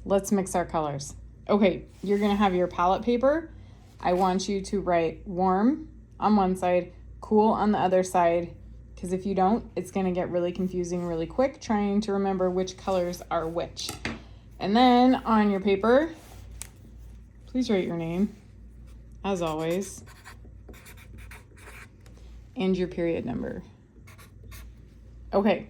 Let's mix our colors. Okay, you're gonna have your palette paper. I want you to write warm on one side, cool on the other side, because if you don't, it's gonna get really confusing really quick trying to remember which colors are which. And then on your paper, please write your name, as always, and your period number. Okay,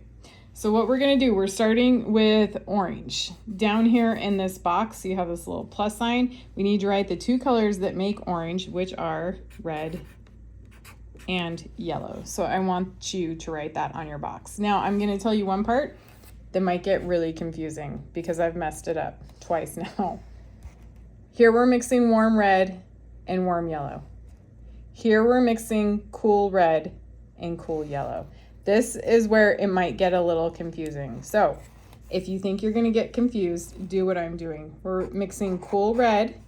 so what we're gonna do, we're starting with orange. Down here in this box, you have this little plus sign. We need to write the two colors that make orange, which are red and yellow. So I want you to write that on your box. Now I'm gonna tell you one part that might get really confusing because I've messed it up twice now. Here we're mixing warm red and warm yellow. Here we're mixing cool red and cool yellow. This is where it might get a little confusing. So if you think you're gonna get confused, do what I'm doing. We're mixing cool red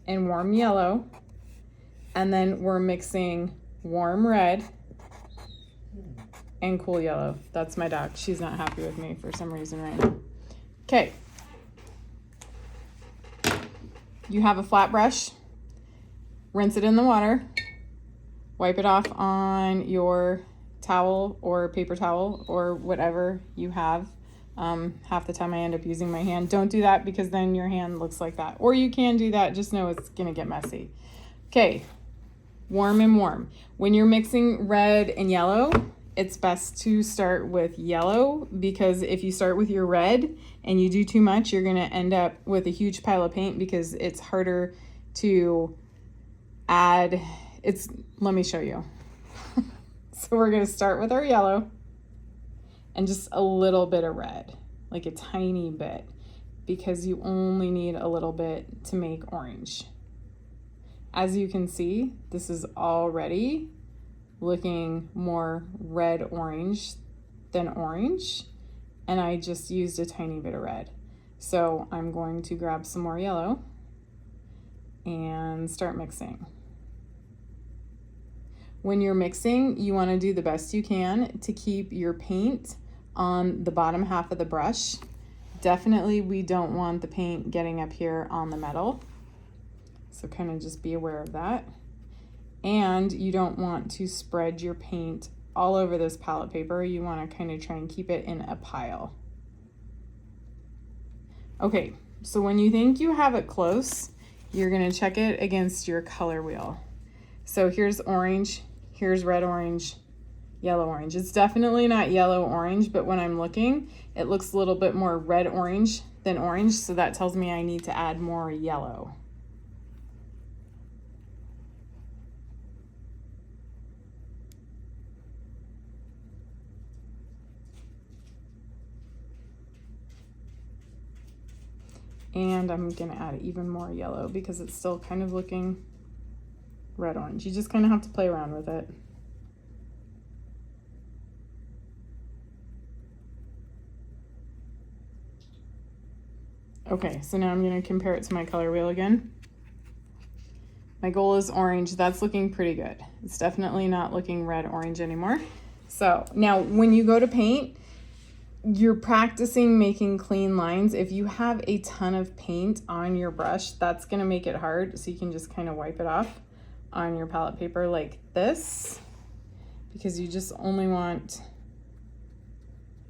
and warm yellow, and then we're mixing warm red and cool yellow. That's my dog. She's not happy with me for some reason right now. Okay. You have a flat brush. Rinse it in the water. Wipe it off on your towel or paper towel or whatever you have. Half the time I end up using my hand. Don't do that because then your hand looks like that. Or you can do that, just know it's gonna get messy. Okay, warm and warm. When you're mixing red and yellow, it's best to start with yellow because if you start with your red and you do too much, you're gonna end up with a huge pile of paint because it's harder to add. Let me show you. So we're gonna start with our yellow and just a little bit of red, like a tiny bit, because you only need a little bit to make orange. As you can see, this is already looking more red-orange than orange, and I just used a tiny bit of red. So I'm going to grab some more yellow and start mixing. When you're mixing, you want to do the best you can to keep your paint on the bottom half of the brush. Definitely we don't want the paint getting up here on the metal. So kind of just be aware of that. And you don't want to spread your paint all over this palette paper. You want to kind of try and keep it in a pile. Okay, so when you think you have it close, you're going to check it against your color wheel. So here's orange, here's red orange, yellow orange. It's definitely not yellow orange, but when I'm looking, it looks a little bit more red orange than orange, so that tells me I need to add more yellow. And I'm gonna add even more yellow because it's still kind of looking red-orange. You just kind of have to play around with it. Okay, so now I'm gonna compare it to my color wheel again. My goal is orange. That's looking pretty good. It's definitely not looking red-orange anymore. So now when you go to paint, you're practicing making clean lines. If you have a ton of paint on your brush, that's gonna make it hard. So you can just kind of wipe it off on your palette paper like this, because you just only want,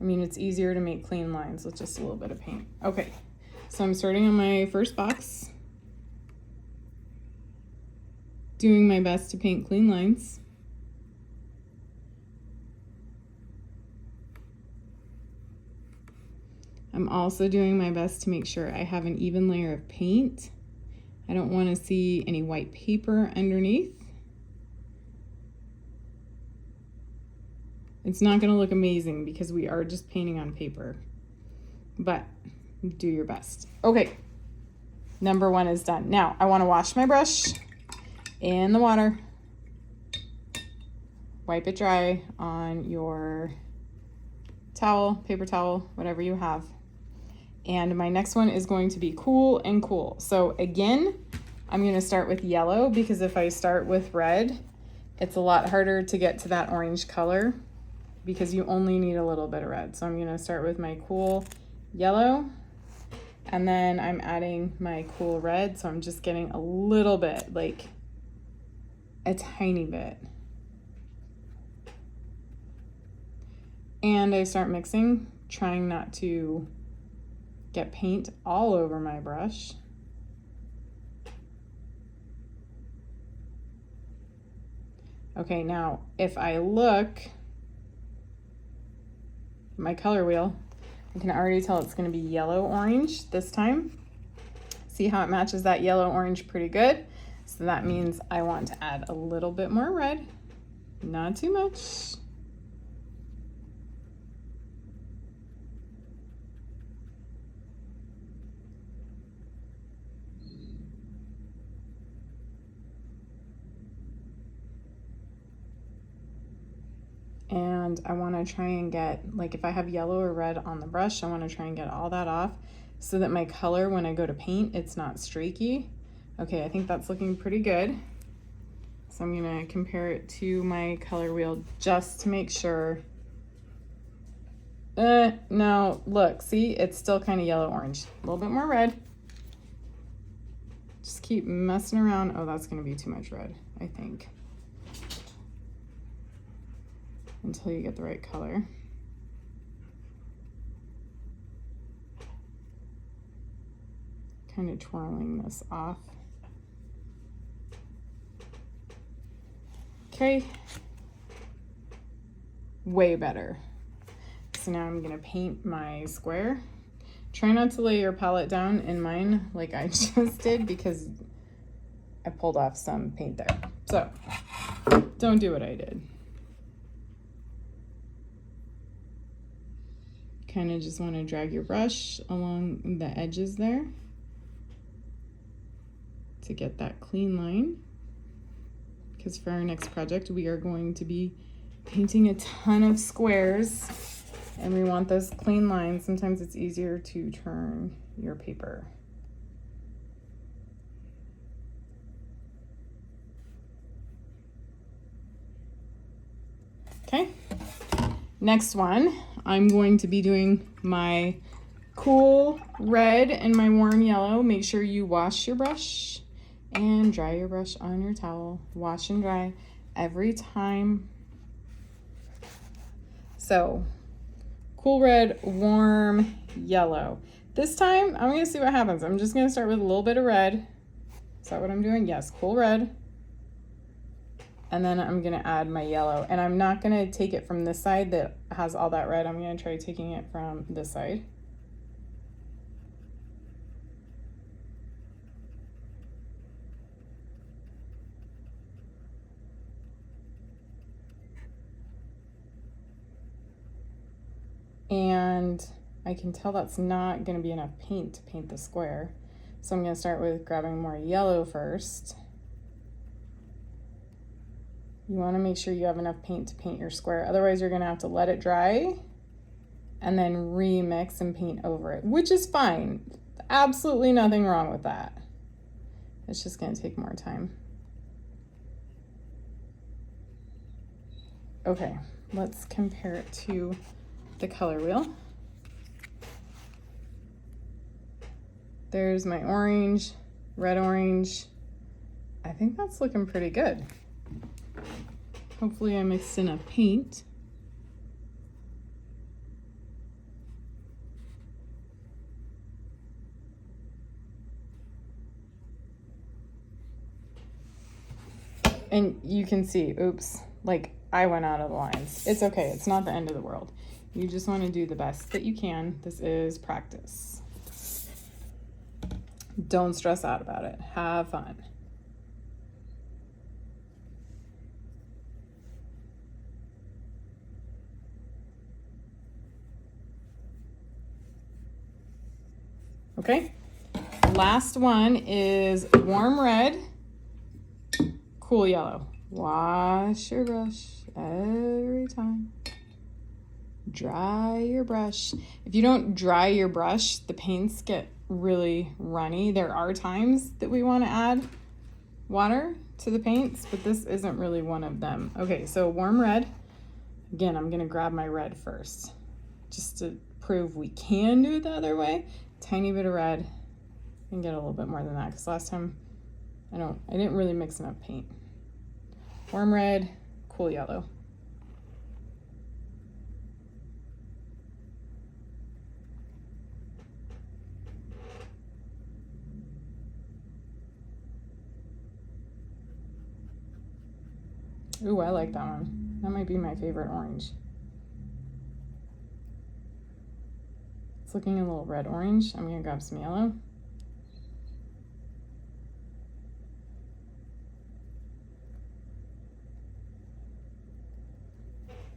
it's easier to make clean lines with just a little bit of paint. Okay, so I'm starting on my first box, doing my best to paint clean lines. I'm also doing my best to make sure I have an even layer of paint. I don't want to see any white paper underneath. It's not going to look amazing because we are just painting on paper, but do your best. Okay, number one is done. Now I want to wash my brush in the water. Wipe it dry on your towel, paper towel, whatever you have. And my next one is going to be cool and cool. So again, I'm going to start with yellow because if I start with red, it's a lot harder to get to that orange color because you only need a little bit of red. So I'm going to start with my cool yellow And then I'm adding my cool red, so I'm just getting a little bit, like a tiny bit. And I start mixing, trying not to get paint all over my brush. Okay, now if I look at my color wheel, I can already tell it's going to be yellow-orange this time. See how it matches that yellow-orange pretty good? So that means I want to add a little bit more red, not too much. And I want to try and get, like if I have yellow or red on the brush, I want to try and get all that off so that my color, when I go to paint, it's not streaky. Okay, I think that's looking pretty good. So I'm gonna compare it to my color wheel just to make sure. No, look, see, it's still kind of yellow-orange. A little bit more red. Just keep messing around. Oh, that's gonna be too much red, I think. Until you get the right color. Kind of twirling this off. Okay, way better. So now I'm gonna paint my square. Try not to lay your palette down in mine like I just did because I pulled off some paint there. So don't do what I did. Kind of just want to drag your brush along the edges there to get that clean line. Because for our next project, we are going to be painting a ton of squares and we want those clean lines. Sometimes it's easier to turn your paper. Okay, next one, I'm going to be doing my cool red and my warm yellow. Make sure you wash your brush and dry your brush on your towel. Wash and dry every time. So, cool red, warm yellow. This time, I'm gonna see what happens. I'm just gonna start with a little bit of red. Is that what I'm doing? Yes, cool red. And then I'm gonna add my yellow. And I'm not gonna take it from this side that has all that red. I'm gonna try taking it from this side. And I can tell that's not gonna be enough paint to paint the square. So I'm gonna start with grabbing more yellow first. You wanna make sure you have enough paint to paint your square. Otherwise you're gonna have to let it dry and then remix and paint over it, which is fine. Absolutely nothing wrong with that. It's just gonna take more time. Okay, let's compare it to the color wheel. There's my orange, red orange. I think that's looking pretty good. Hopefully I mixed enough paint. And you can see, oops, like I went out of the lines. It's okay, it's not the end of the world. You just want to do the best that you can. This is practice. Don't stress out about it. Have fun. Okay, last one is warm red, cool yellow. Wash your brush every time. Dry your brush. If you don't dry your brush, the paints get really runny. There are times that we want to add water to the paints, but this isn't really one of them. Okay, so warm red. Again, I'm gonna grab my red first, just to prove we can do it the other way. tiny bit of red, and get a little bit more than that because last time I didn't really mix enough paint. Warm red, cool yellow. Ooh, I like that one. That might be my favorite orange. It's looking a little red orange. I'm gonna grab some yellow.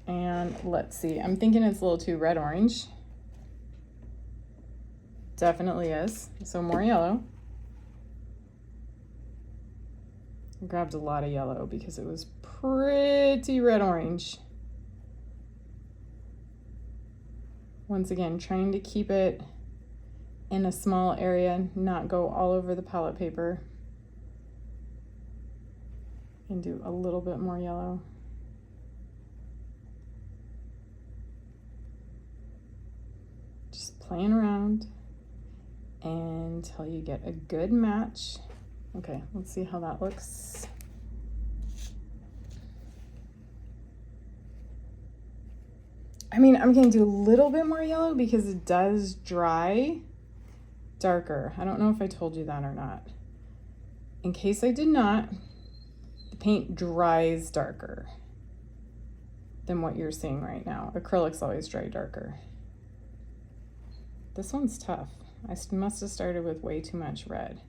And let's see, I'm thinking it's a little too red orange. Definitely is. So more yellow. I grabbed a lot of yellow because it was pretty red orange. Once again, trying to keep it in a small area, not go all over the palette paper. And do a little bit more yellow. Just playing around until you get a good match. Okay, let's see how that looks. I mean, I'm gonna do a little bit more yellow because it does dry darker. I don't know if I told you that or not. In case I did not, the paint dries darker than what you're seeing right now. Acrylics always dry darker. This one's tough. I must have started with way too much red.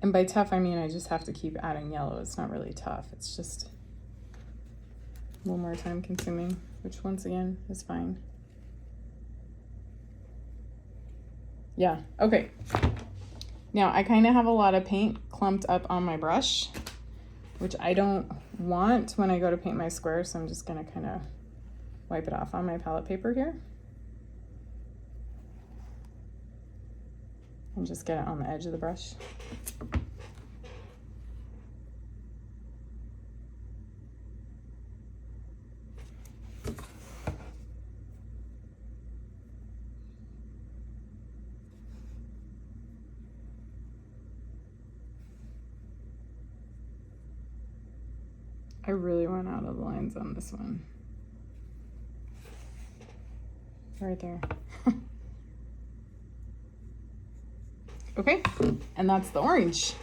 And by tough, I mean I just have to keep adding yellow. It's not really tough. It's just a little more time consuming, which once again is fine. Yeah, okay. Now I kind of have a lot of paint clumped up on my brush, which I don't want when I go to paint my square, so I'm just gonna kind of wipe it off on my palette paper here. And just get it on the edge of the brush. I really went out of the lines on this one. Right there. Okay, and that's the orange.